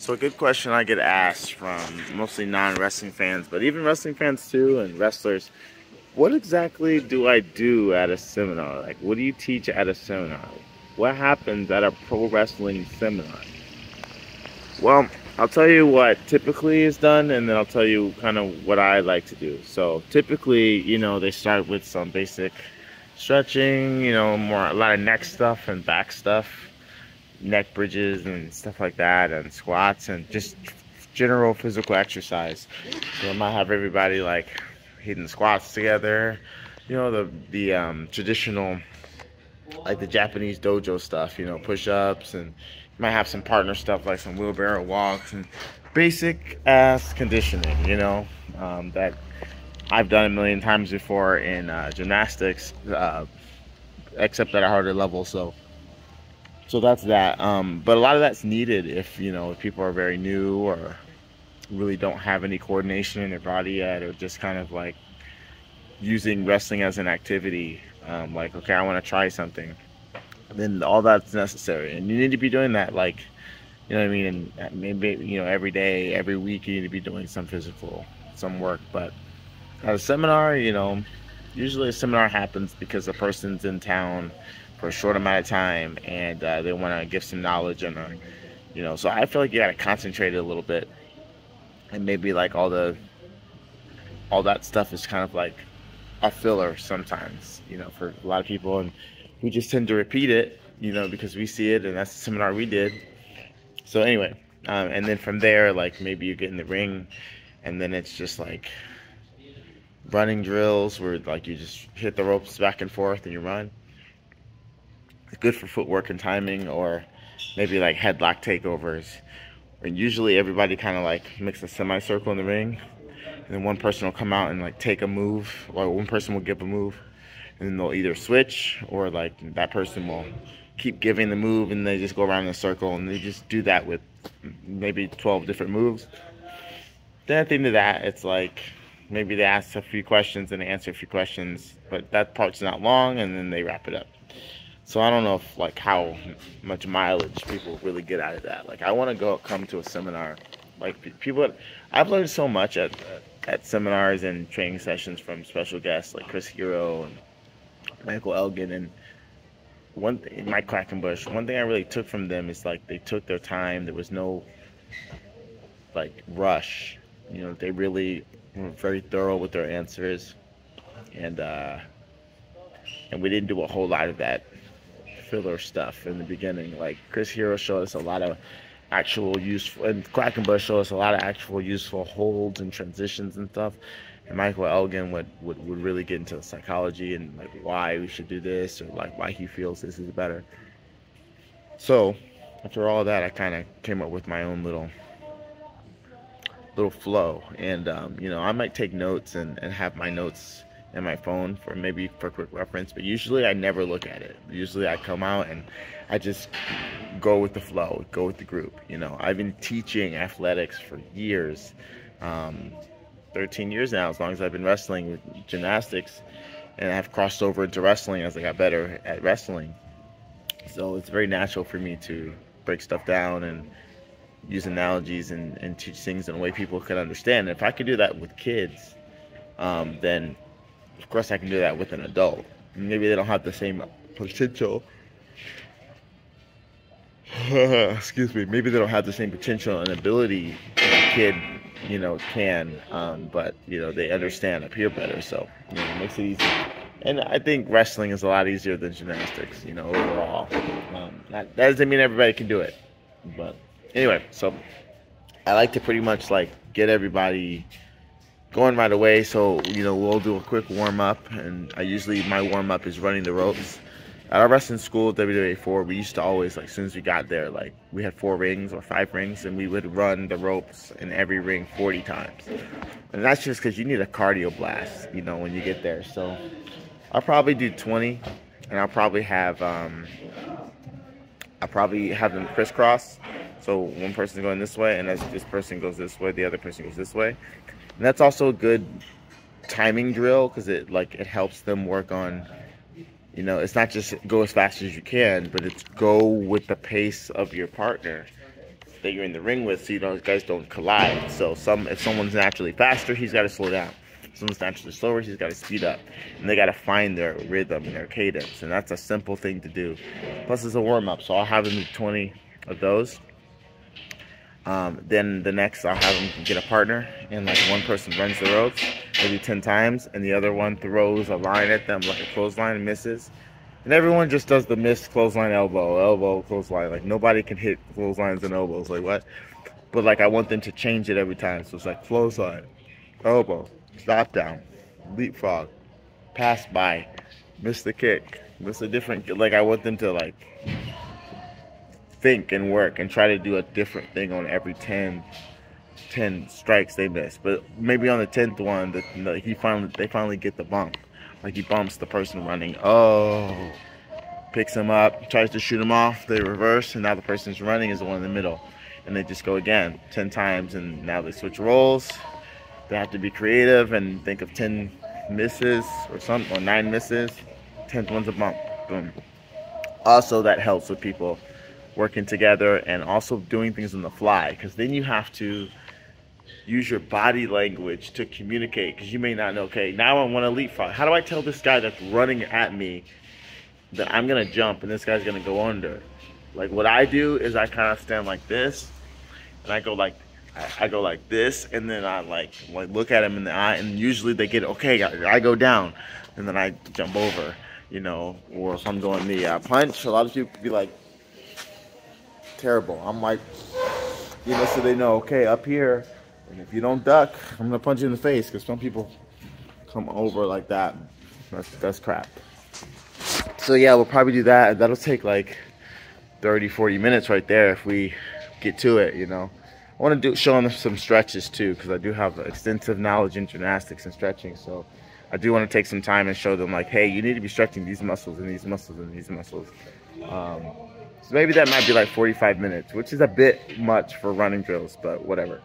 So a good question I get asked from mostly non-wrestling fans, but even wrestling fans too and wrestlers, what exactly do I do at a seminar? Like, what do you teach at a seminar? What happens at a pro wrestling seminar? Well, I'll tell you what typically is done, and then I'll tell you kind of what I like to do. So typically, they start with some basic stretching, a lot of neck stuff and back stuff, neck bridges and stuff like that, and squats and just general physical exercise. So I might have everybody like hitting squats together, the traditional, like the Japanese dojo stuff, push-ups, and you might have some partner stuff like some wheelbarrow walks and basic ass conditioning, that I've done a million times before in gymnastics, except at a harder level. So that's that. But a lot of that's needed if people are very new or really don't have any coordination in their body yet, or just kind of like using wrestling as an activity. Like, okay, I want to try something. Then all that's necessary, and you need to be doing that, like, what I mean, and maybe every day, every week, you need to be doing some work. But at a seminar, usually a seminar happens because a person's in town for a short amount of time, and they want to give some knowledge, and so I feel like you got to concentrate it a little bit, and maybe like all that stuff is kind of like a filler sometimes, for a lot of people, and we just tend to repeat it, because we see it, and that's the seminar we did. So anyway, and then from there, like, maybe you get in the ring, and then it's just like running drills where like you just hit the ropes back and forth and you run. It's good for footwork and timing, or maybe like headlock takeovers. And usually everybody kind of like makes a semicircle in the ring, and then one person will come out and like take a move, or one person will give a move, and then they'll either switch, or like that person will keep giving the move, and they just go around in a circle, and they just do that with maybe 12 different moves. Then at the end of that, it's like maybe they ask a few questions and they answer a few questions, but that part's not long, and then they wrap it up. So I don't know if like how much mileage people really get out of that. Like, I want to come to a seminar. Like, I've learned so much at seminars and training sessions from special guests like Chris Hero and Michael Elgin and Mike Quackenbush. One thing I really took from them is like they took their time. There was no like rush. They really were very thorough with their answers, and we didn't do a whole lot of that filler stuff in the beginning. Like, Chris Hero showed us a lot of actual useful, and Quackenbush showed us a lot of actual useful holds and transitions and stuff. And Michael Elgin would really get into the psychology and like why we should do this, or like why he feels this is better. So after all of that, I kind of came up with my own little flow, and I might take notes and have my notes in my phone for quick reference, but usually I never look at it. Usually I come out and I just go with the flow, go with the group. I've been teaching athletics for years, 13 years now, as long as I've been wrestling with gymnastics, and I've crossed over into wrestling as I got better at wrestling. So it's very natural for me to break stuff down and use analogies and teach things in a way people can understand. And if I could do that with kids, then of course I can do that with an adult. Maybe they don't have the same potential. Excuse me. Maybe they don't have the same potential and ability that a kid, can. But they understand up here better, so it makes it easy. And I think wrestling is a lot easier than gymnastics, overall. That doesn't mean everybody can do it, but anyway. So I like to pretty much like get everybody going right away. So we'll do a quick warm-up, and my warm-up is running the ropes. At our wrestling school, WWA4, we used to always, like, as soon as we got there, like, we had 4 rings or 5 rings, and we would run the ropes in every ring 40 times. And that's just because you need a cardio blast, when you get there. So I'll probably do 20, and I'll probably have them crisscross. So one person's going this way, and as this person goes this way, the other person goes this way. And that's also a good timing drill, because it helps them work on, it's not just go as fast as you can, but it's go with the pace of your partner. that you're in the ring with, so you guys don't collide. So if someone's naturally faster, he's got to slow down. If someone's naturally slower, he's got to speed up. And they got to find their rhythm and their cadence, and that's a simple thing to do. Plus, it's a warm-up, so I'll have them do 20 of those. Then the next, I'll have them get a partner, and like one person runs the ropes, maybe 10 times, and the other one throws a line at them, like a clothesline, and misses. And everyone just does the missed clothesline, elbow, clothesline. Like, nobody can hit clotheslines and elbows. Like, what? But, like, I want them to change it every time. So it's like clothesline, elbow, stop down, leapfrog, pass by, miss the kick, miss a different... Like, I want them to, like, think and work and try to do a different thing on every 10 strikes they miss. But maybe on the 10th one, they finally get the bump. Like, he bumps the person running. Oh, picks him up, tries to shoot him off. They reverse, and now the person's running is the one in the middle. And they just go again 10 times, and now they switch roles. They have to be creative and think of 10 misses or 9 misses. 10th one's a bump. Boom. Also, that helps with people working together and also doing things on the fly, because then you have to use your body language to communicate, because you may not know, okay, now I want to leapfrog. How do I tell this guy that's running at me that I'm going to jump and this guy's going to go under? Like, what I do is I kind of stand like this, and I go like this, and then I like look at him in the eye, and usually they get, okay, I go down, and then I jump over, you know. Or if I'm doing the punch, a lot of people be like, terrible. I'm like, you know, so they know, okay, up here, and if you don't duck, I'm gonna punch you in the face, because some people come over like that. That's crap. So yeah, we'll probably do that. That'll take like 30-40 minutes right there if we get to it, you know. I want to show them some stretches too, because I do have extensive knowledge in gymnastics and stretching. So I do want to take some time and show them, like, hey, you need to be stretching these muscles and these muscles and these muscles. So maybe that might be like 45 minutes, which is a bit much for running drills, but whatever.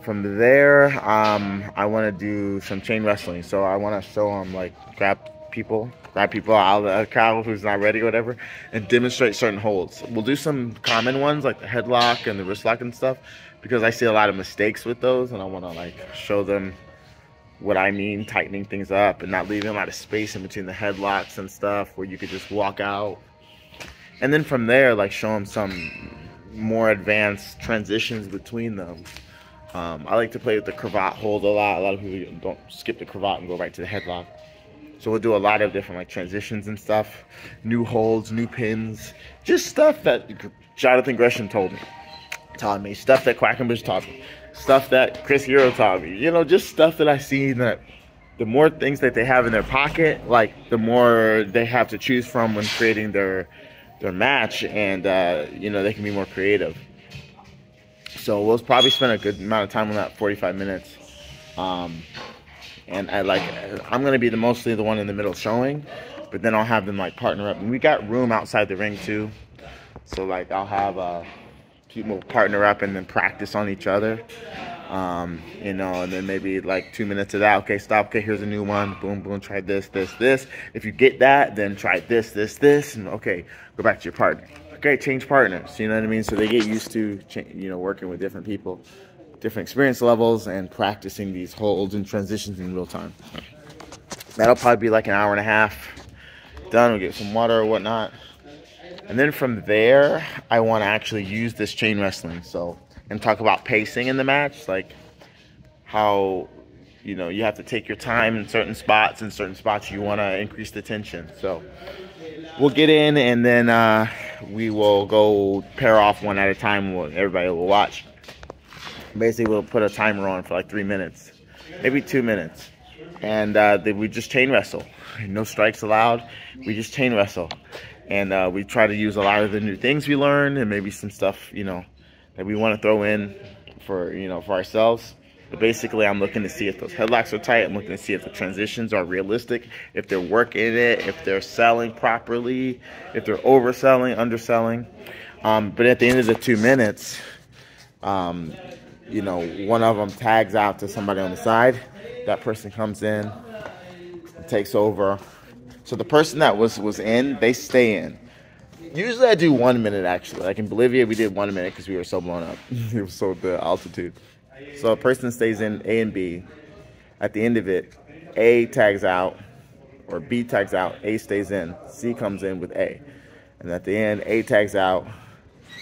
From there, I want to do some chain wrestling. So I want to show them, like, grab people out of the crowd who's not ready or whatever, and demonstrate certain holds. We'll do some common ones like the headlock and the wrist lock and stuff, because I see a lot of mistakes with those, and I want to like show them what I mean, tightening things up and not leaving a lot of space in between the headlocks and stuff where you could just walk out. And then from there, like, show them some more advanced transitions between them. I like to play with the cravat hold a lot. A lot of people don't skip the cravat and go right to the headlock. So we'll do a lot of different like transitions and stuff, new holds, new pins, just stuff that Jonathan Gresham taught me, stuff that Quackenbush taught me, stuff that Chris Hero taught me. You know, just stuff that I see that the more things that they have in their pocket, like the more they have to choose from when creating their match, and you know, they can be more creative. So we'll probably spend a good amount of time on that, 45 minutes. And I'm gonna be mostly the one in the middle showing, but then I'll have them like partner up. And we got room outside the ring too, so like I'll have people partner up and then practice on each other. You know, and then maybe like 2 minutes of that. Okay, stop. Okay, here's a new one. Boom, boom. Try this, this, this. If you get that, then try this, this, this, and okay, go back to your partner. Okay, change partners. You know what I mean? So they get used to, you know, working with different people, different experience levels, and practicing these holds and transitions in real time. That'll probably be like an hour and a half. Done. We'll get some water or whatnot. And then from there, I want to actually use this chain wrestling. So, and talk about pacing in the match, like how, you know, you have to take your time in certain spots, and certain spots you want to increase the tension. So we'll get in, and then we will go pair off one at a time. Everybody will watch. Basically, we'll put a timer on for like 3 minutes, maybe 2 minutes, and then we just chain wrestle. No strikes allowed. We just chain wrestle, and we try to use a lot of the new things we learned, and maybe some stuff, you know, that we want to throw in for, you know, for ourselves. But basically, I'm looking to see if those headlocks are tight. I'm looking to see if the transitions are realistic, if they're working it, if they're selling properly, if they're overselling, underselling. But at the end of the 2 minutes, you know, one of them tags out to somebody on the side. That person comes in, takes over. So the person that was in, they stay in. Usually I do 1 minute, actually. Like in Bolivia, we did 1 minute because we were so blown up. It was so the altitude. So a person stays in A and B. At the end of it, A tags out, or B tags out, A stays in, C comes in with A. And at the end, A tags out,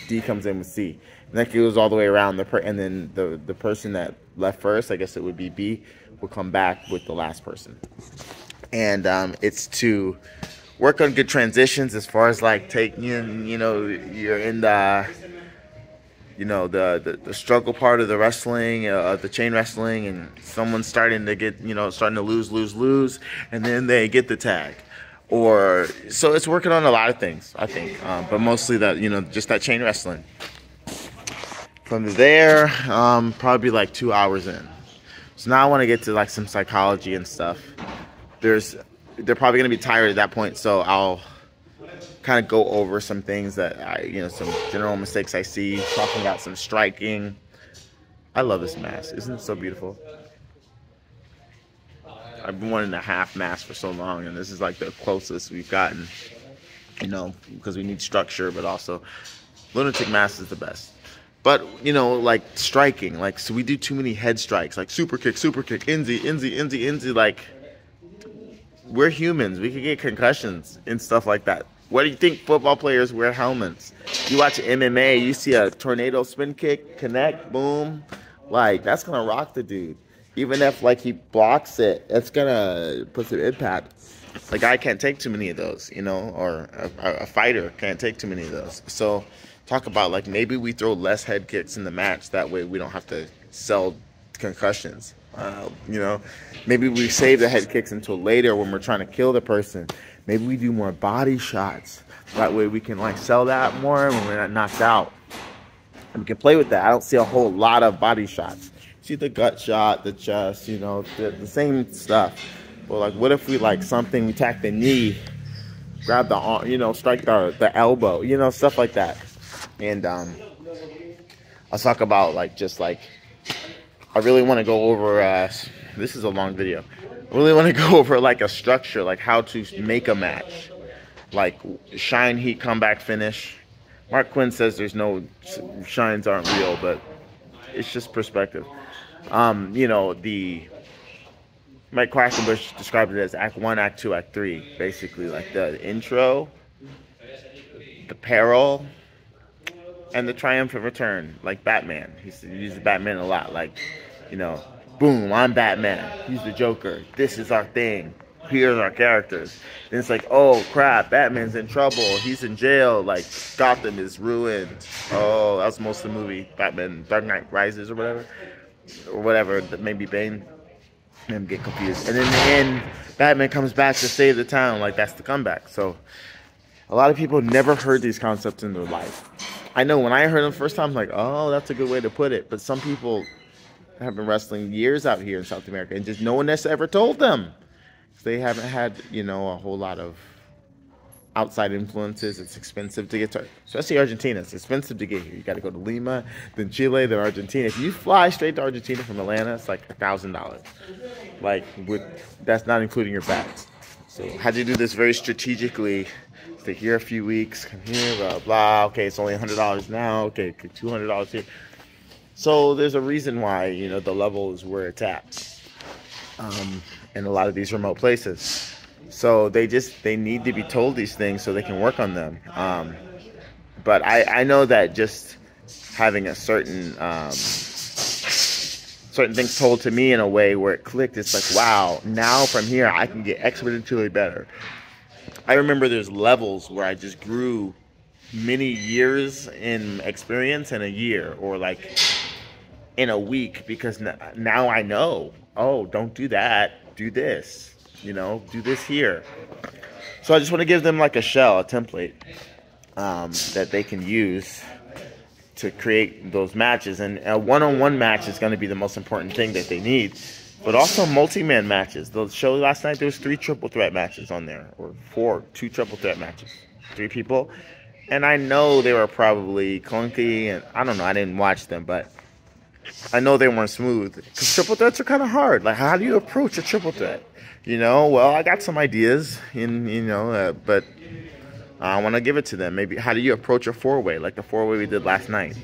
D comes in with C. And that goes all the way around. And then the person that left first, I guess it would be B, will come back with the last person. And it's to work on good transitions as far as like you're in the the struggle part of the wrestling, the chain wrestling, and someone's starting to lose, and then they get the tag. Or so it's working on a lot of things, I think, but mostly that just that chain wrestling. From there, probably like 2 hours in. So now I want to get to like some psychology and stuff. They're probably gonna be tired at that point, so I'll kind of go over some things that some general mistakes I see, talking about some striking. I love this mask. Isn't it so beautiful? I've been wanting a half mask for so long, and this is like the closest we've gotten, because we need structure, but also lunatic mask is the best. But, like striking, like, so we do too many head strikes, like super kick, Inzi, like, we're humans. We could get concussions and stuff like that. What do you think football players wear helmets? You watch MMA, you see a tornado spin kick, connect, boom. Like, that's going to rock the dude. Even if, like, he blocks it, it's going to put some impact. Like, I can't take too many of those, or a fighter can't take too many of those. So, talk about, like, maybe we throw less head kicks in the match. That way we don't have to sell concussions. Maybe we save the head kicks until later when we're trying to kill the person. Maybe we do more body shots. That way we can like sell that more when we're not knocked out. And we can play with that. I don't see a whole lot of body shots. See the gut shot, the chest, the same stuff. But like, what if we like something, we tack the knee, grab the arm, strike the elbow, stuff like that. And I'll talk about like I really want to go over, this is a long video. I really want to go over like a structure, like how to make a match. Like shine, heat, comeback, finish. Mark Quinn says there's no, shines aren't real, but it's just perspective. The Mike Quackenbush described it as Act 1, Act 2, Act 3. Basically like the intro, the peril, and the triumphant return, like Batman. He uses Batman a lot, like, boom, I'm Batman. He's the Joker. This is our thing. Here's our characters. Then it's like, oh crap, Batman's in trouble. He's in jail. Like, Gotham is ruined. Oh, that was most of the movie. Batman, Dark Knight Rises or whatever. Maybe Bane. I'm getting confused. And in the end, Batman comes back to save the town. Like, that's the comeback. So, a lot of people never heard these concepts in their life. I know when I heard them the first time, I'm like, oh, that's a good way to put it. But some people have been wrestling years out here in South America, and just no one has ever told them. They haven't had, a whole lot of outside influences. It's expensive to get to, especially Argentina. It's expensive to get here. You got to go to Lima, then Chile, then Argentina. If you fly straight to Argentina from Atlanta, it's like $1,000. Like, that's not including your bags. So, I had to do this very strategically. Stay here a few weeks, come here, blah, blah. Okay, it's only $100 now. Okay, $200 here. So there's a reason why, the level is where it's at in a lot of these remote places. So they need to be told these things so they can work on them. But I know that just having a certain things told to me in a way where it clicked, it's like, wow, now from here I can get exponentially better. I remember there's levels where I just grew many years in experience in a year, or like in a week, because now I know, oh, don't do that, do this, do this here. So I just want to give them like a shell, a template that they can use to create those matches. And a one-on-one match is going to be the most important thing that they need. But also multi-man matches. The show last night, there was 3 triple threat matches on there. Or 2 triple threat matches. 3 people. And I know they were probably clunky. And I don't know. I didn't watch them. But I know they weren't smooth. Because triple threats are kind of hard. Like, how do you approach a triple threat? Well, I got some ideas. But I want to give it to them. Maybe how do you approach a four-way, like the four-way we did last night?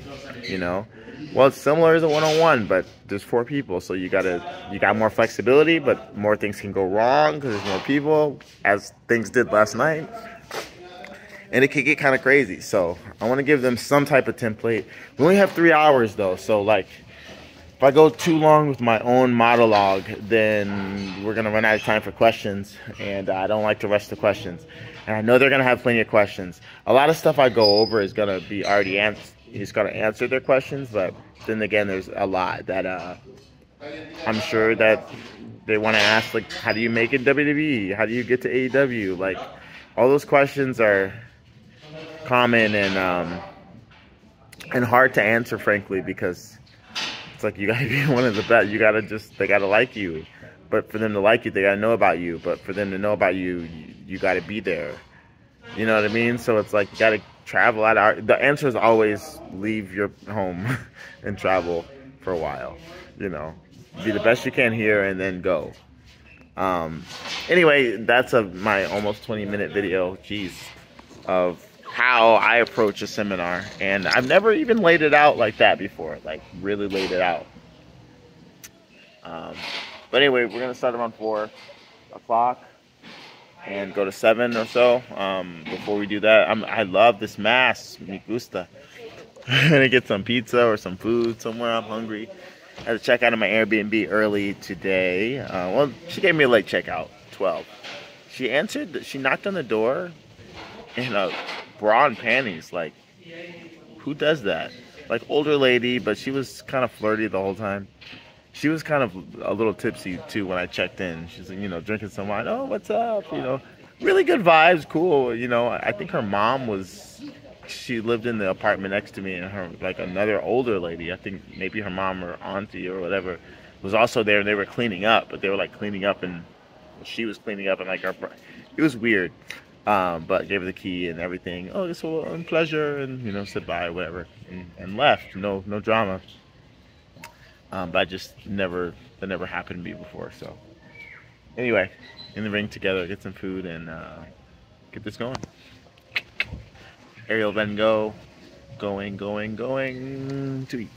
You know, well, it's similar as a one-on-one, but there's 4 people, so you got more flexibility, but more things can go wrong because there's more people, as things did last night, and it could get kind of crazy. So I want to give them some type of template. We only have 3 hours though, so like if I go too long with my own monologue, then we're gonna run out of time for questions, and I don't like to rush the questions. And I know they're gonna have plenty of questions. A lot of stuff I go over is gonna be already answered. He's gonna answer their questions, but then again, there's a lot that I'm sure that they want to ask, like, how do you make it WWE? How do you get to AEW? Like, all those questions are common and hard to answer, frankly, because it's like you gotta be one of the best. They gotta like you. But for them to like you, they gotta know about you. But for them to know about you, you gotta be there. You know what I mean? So it's like you gotta travel out. The answer is always leave your home and travel for a while. You know, be the best you can here and then go. Anyway, that's my almost 20-minute video. Jeez, of how I approach a seminar, and I've never even laid it out like that before. Like really laid it out. But anyway, we're gonna start around 4 o'clock and go to 7 or so. Before we do that, I love this mass. Me gusta. I'm gonna get some pizza or some food somewhere. I'm hungry. I had to check out of my Airbnb early today. Well, she gave me a late checkout, 12. She knocked on the door in a bra and panties. Like, who does that? Like, older lady, but she was kind of flirty the whole time. She was kind of a little tipsy too when I checked in. She's like, you know, drinking some wine. Oh, what's up? You know, really good vibes, cool. You know, I think her mom she lived in the apartment next to me, and her, like, another older lady, I think maybe her mom or auntie or whatever, was also there, and they were cleaning up, but they were like cleaning up, and she was cleaning up, and like it was weird. But gave her the key and everything. Oh, it's a pleasure, and you know, said bye, whatever, and left. No drama. But that never happened to me before. So anyway, in the ring together, get some food and get this going. Ariel Van Gogh, going to eat.